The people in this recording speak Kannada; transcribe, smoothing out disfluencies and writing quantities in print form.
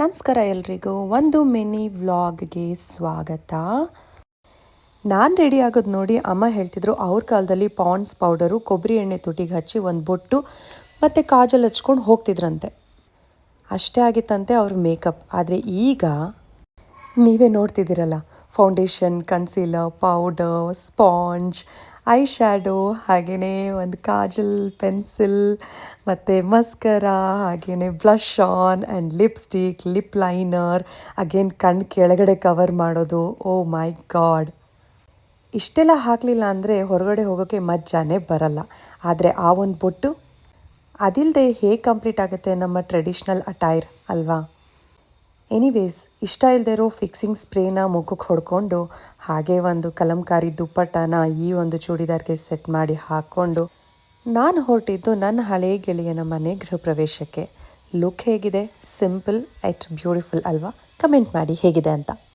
ನಮಸ್ಕಾರ ಎಲ್ರಿಗೂ ಒಂದು ಮಿನಿ ವ್ಲಾಗ್ಗೆ ಸ್ವಾಗತ. ನಾನು ರೆಡಿ ಆಗೋದು ನೋಡಿ ಅಮ್ಮ ಹೇಳ್ತಿದ್ರು ಅವ್ರ ಕಾಲದಲ್ಲಿ ಪಾಂಡ್ಸ್ ಪೌಡರು ಕೊಬ್ಬರಿ ಎಣ್ಣೆ ತುಟಿಗೆ ಹಚ್ಚಿ ಒಂದು ಬೊಟ್ಟು ಮತ್ತು ಕಾಜಲ್ ಹಚ್ಕೊಂಡು ಹೋಗ್ತಿದ್ರಂತೆ. ಅಷ್ಟೇ ಆಗಿತ್ತಂತೆ ಅವ್ರ ಮೇಕಪ್. ಆದರೆ ಈಗ ನೀವೇ ನೋಡ್ತಿದ್ದೀರಲ್ಲ, foundation, concealer, powder, sponge, eye shadow, ಹಾಗೆಯೇ ಒಂದು ಕಾಜಲ್, ಪೆನ್ಸಿಲ್ ಮತ್ತು ಮಸ್ಕರಾ, ಹಾಗೆಯೇ blush on and lipstick, lip liner, again ಕಣ್ಣು ಕೆಳಗಡೆ ಕವರ್ ಮಾಡೋದು. ಓ ಮೈ ಗಾಡ್, ಇಷ್ಟೆಲ್ಲ ಹಾಕಲಿಲ್ಲ ಅಂದರೆ ಹೊರಗಡೆ ಹೋಗೋಕ್ಕೆ ಮಜಾನೇ ಬರಲ್ಲ. ಆದರೆ ಆ ಒಂದು ಬೊಟ್ಟು ಅದಿಲ್ಲದೆ ಹೇಗೆ ಕಂಪ್ಲೀಟ್ ಆಗುತ್ತೆ ನಮ್ಮ ಟ್ರೆಡಿಷ್ನಲ್ ಅಟೈರ್ ಅಲ್ವಾ? ಎನಿವೇಸ್, ಇಷ್ಟ ಇಲ್ಲದೆ ಇರೋ ಫಿಕ್ಸಿಂಗ್ ಸ್ಪ್ರೇನ ಮುಖಕ್ಕೆ ಹೊಡ್ಕೊಂಡು ಹಾಗೆ ಒಂದು ಕಲಂಕಾರಿ ದುಪ್ಪಟ್ಟನ ಈ ಒಂದು ಚೂಡಿದಾರ್ಗೆ ಸೆಟ್ ಮಾಡಿ ಹಾಕ್ಕೊಂಡು ನಾನು ಹೊರಟಿದ್ದು ನನ್ನ ಹಳೆಯ ಗೆಳೆಯನ ಮನೆ ಗೃಹ ಪ್ರವೇಶಕ್ಕೆ. ಲುಕ್ ಹೇಗಿದೆ? ಸಿಂಪಲ್ ಎಟ್ ಬ್ಯೂಟಿಫುಲ್ ಅಲ್ವಾ? ಕಮೆಂಟ್ ಮಾಡಿ ಹೇಗಿದೆ ಅಂತ.